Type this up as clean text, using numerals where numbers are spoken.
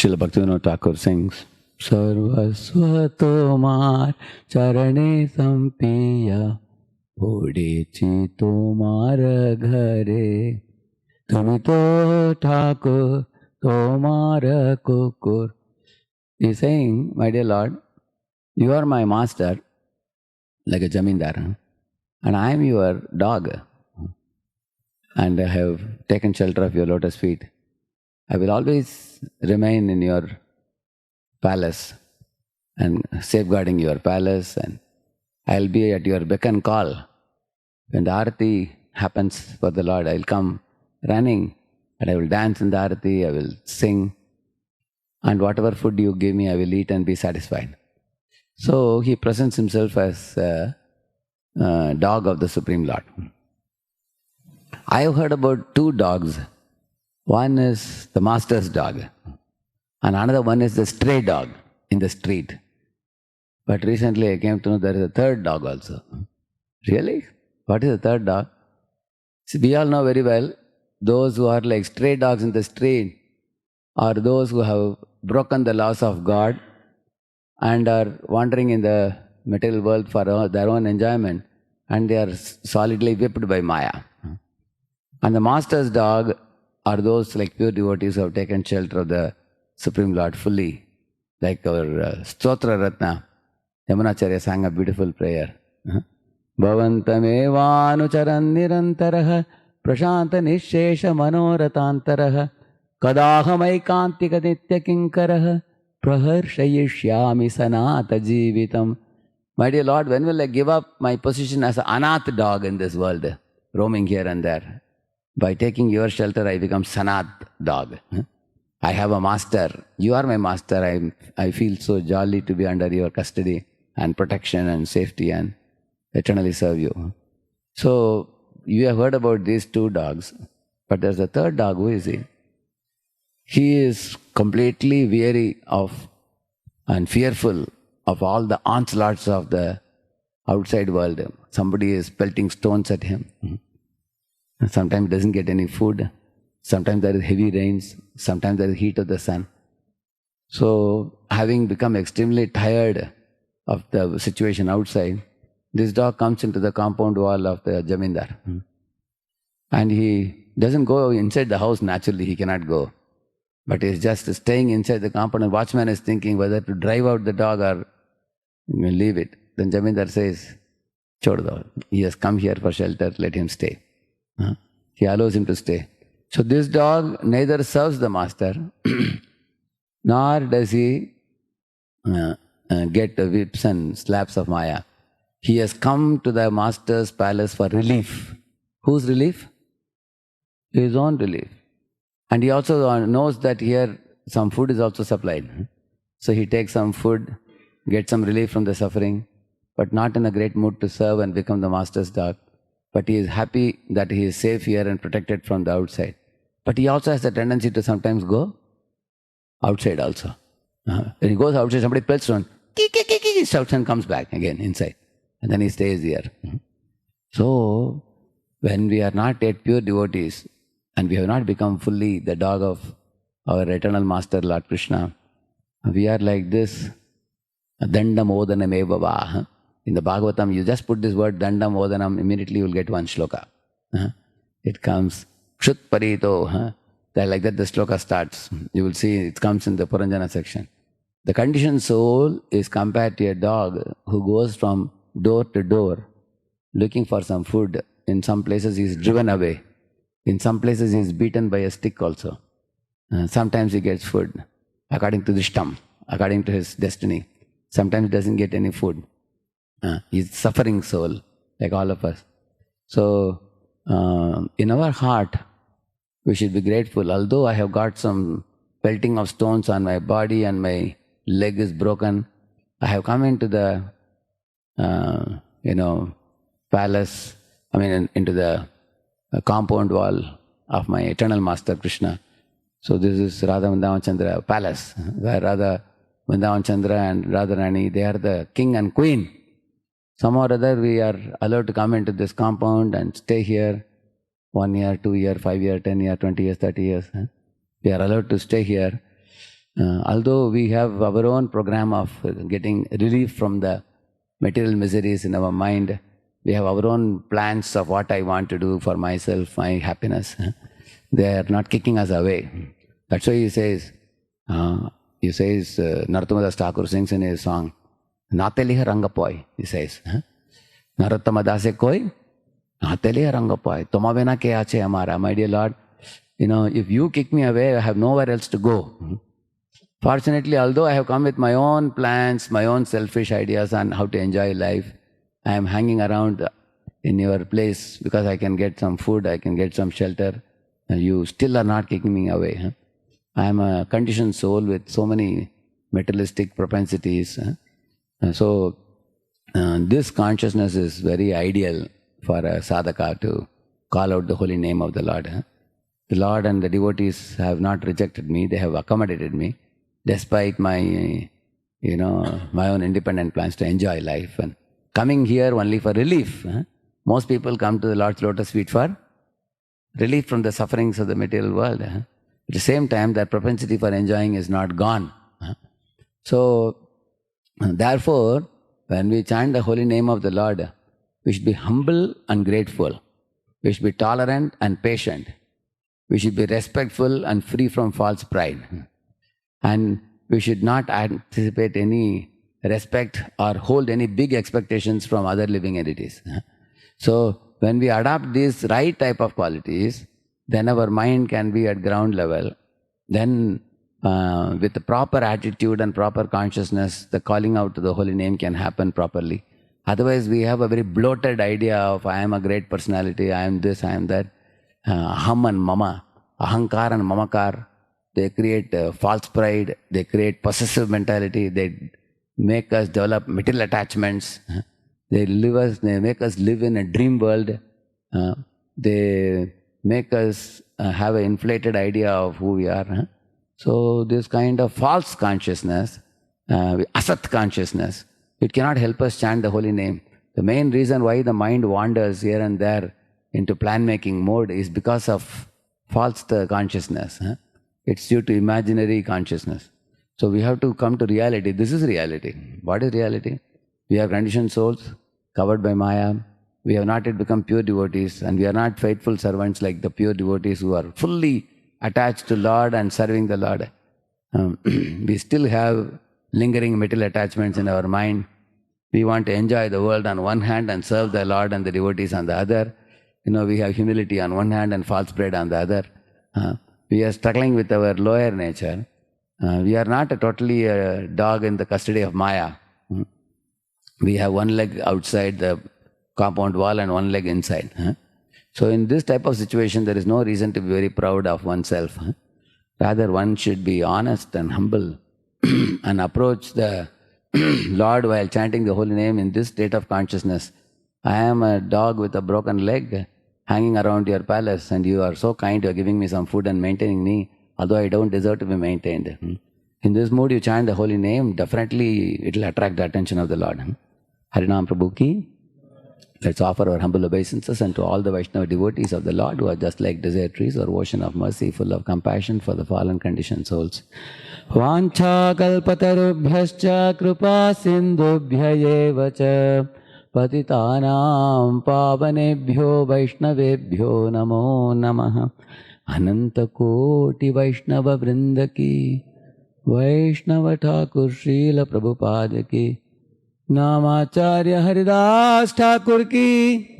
Srila Bhaktivinoda Thakur sings, Sarvasva tomar charane sampiya, Odechi tomar ghare, Tumi to Thakur tomar kukur. He is saying, my dear Lord, you are my master, like a jamindar, and I am your dog, and I have taken shelter of your lotus feet. I will always remain in your palace and safeguarding your palace, and I'll be at your beck and call. When the arati happens for the Lord, I'll come running and I will dance in the arati, I will sing, and whatever food you give me, I will eat and be satisfied. So he presents himself as a dog of the Supreme Lord. I have heard about two dogs. One is the master's dog, and another one is the stray dog in the street. But recently I came to know there is a third dog also. Really? What is the third dog? See, we all know very well, those who are like stray dogs in the street are those who have broken the laws of God and are wandering in the material world for their own enjoyment, and they are solidly whipped by Maya. And the master's dog are those like pure devotees who have taken shelter of the Supreme Lord fully. Like our Stotra Ratna, Yamunacharya sang a beautiful prayer. Bhavantamevanucharan nirantaraha prashanta nishesha manoratantaraha kadahamaikāntika nitya kinkaraha praharshayishyami sanata jivitam. My dear Lord, when will I give up my position as an anath dog in this world, roaming here and there? By taking your shelter, I become Sanat dog. I have a master. You are my master. I feel so jolly to be under your custody and protection and safety and eternally serve you. So, you have heard about these two dogs, but there's a third dog. Who is he? He is completely weary of and fearful of all the onslaughts of the outside world. Somebody is pelting stones at him. Sometimes he doesn't get any food. Sometimes there is heavy rains. Sometimes there is heat of the sun. So, having become extremely tired of the situation outside, this dog comes into the compound wall of the jamindar. And he doesn't go inside the house naturally, he cannot go. But he is just staying inside the compound, and watchman is thinking whether to drive out the dog or leave it. Then jamindar says, Chod do. He has come here for shelter, let him stay. He allows him to stay. So this dog neither serves the master, nor does he get the whips and slaps of Maya. He has come to the master's palace for relief. Whose relief? His own relief. And he also knows that here some food is also supplied. So he takes some food, gets some relief from the suffering, but not in a great mood to serve and become the master's dog. But he is happy that he is safe here and protected from the outside. But he also has the tendency to sometimes go outside also. When he goes outside, somebody pelts on, he shouts and comes back again inside. And then he stays here. So, when we are not yet pure devotees, and we have not become fully the dog of our eternal master, Lord Krishna, we are like this, dandam odanam evava. In the Bhagavatam, you just put this word dandam odanam, immediately you will get one shloka. It comes, kshut parito. Like that the shloka starts. You will see it comes in the Puranjana section. The conditioned soul is compared to a dog who goes from door to door looking for some food. In some places he is driven away. In some places he is beaten by a stick also. Sometimes he gets food according to the shtam, according to his destiny. Sometimes he doesn't get any food. He's suffering soul, like all of us. So, in our heart, we should be grateful. Although I have got some pelting of stones on my body and my leg is broken, I have come into the, palace, into the compound wall of my eternal master Krishna. So this is Radha Vrindavan Chandra palace, where Radha Vrindavan Chandra and Radharani, they are the king and queen. Somehow or other we are allowed to come into this compound and stay here 1 year, 2 year, 5 year, 10 year, 20 years, 30 years. We are allowed to stay here. Although we have our own program of getting relief from the material miseries in our mind, we have our own plans of what I want to do for myself, my happiness. They are not kicking us away. That's why he says, Narottamadas Thakur sings in his song, Nateliha Rangapoi, he says. Narottamadaase koi, Nateliha Rangapoi, Tomavena ke ache amara. My dear Lord, if you kick me away, I have nowhere else to go. Fortunately, although I have come with my own plans, my own selfish ideas on how to enjoy life, I am hanging around in your place because I can get some food, I can get some shelter, and you still are not kicking me away. I am a conditioned soul with so many materialistic propensities. So this consciousness is very ideal for a sadhaka to call out the holy name of the Lord. The Lord and the devotees have not rejected me, they have accommodated me, despite my, my own independent plans to enjoy life. And coming here only for relief. Most people come to the Lord's lotus feet for relief from the sufferings of the material world. At the same time, that propensity for enjoying is not gone. So, therefore, when we chant the holy name of the Lord, we should be humble and grateful. We should be tolerant and patient. We should be respectful and free from false pride. And we should not anticipate any respect or hold any big expectations from other living entities. So, when we adopt these right type of qualities, then our mind can be at ground level. Then, with the proper attitude and proper consciousness, the calling out to the holy name can happen properly. Otherwise, we have a very bloated idea of I am a great personality, I am this, I am that. Aham and mama, ahankar and mamakar, they create false pride, they create possessive mentality, they make us develop material attachments, they make us live in a dream world, they make us have an inflated idea of who we are. So this kind of false consciousness, asat consciousness, it cannot help us chant the holy name. The main reason why the mind wanders here and there into plan-making mode is because of false consciousness. It's due to imaginary consciousness. So we have to come to reality. This is reality. What is reality? We are conditioned souls, covered by Maya. We have not yet become pure devotees, and we are not faithful servants like the pure devotees who are fully attached to Lord and serving the Lord. We still have lingering material attachments in our mind. We want to enjoy the world on one hand and serve the Lord and the devotees on the other. We have humility on one hand and false pride on the other. We are struggling with our lower nature. We are not totally a dog in the custody of Maya. We have one leg outside the compound wall and one leg inside. So in this type of situation, there is no reason to be very proud of oneself. Rather, one should be honest and humble and approach the Lord while chanting the holy name in this state of consciousness. I am a dog with a broken leg hanging around your palace, and you are so kind, you are giving me some food and maintaining me, although I don't deserve to be maintained. In this mood, you chant the holy name, definitely it will attract the attention of the Lord. Harinam Prabhu ki. Let's offer our humble obeisances and to all the Vaishnava devotees of the Lord who are just like desert trees or ocean of mercy, full of compassion for the fallen conditioned souls. Vancha kalpatarubhyascha kripa sindhubhya cha patitanam pavanebhyo vaishnavebhyo namo namaha. Ananta koti Vaishnava vrinda ki, Vaishnava Thakur Srila Prabhupada ki, Namacharya Haridas Thakur ki,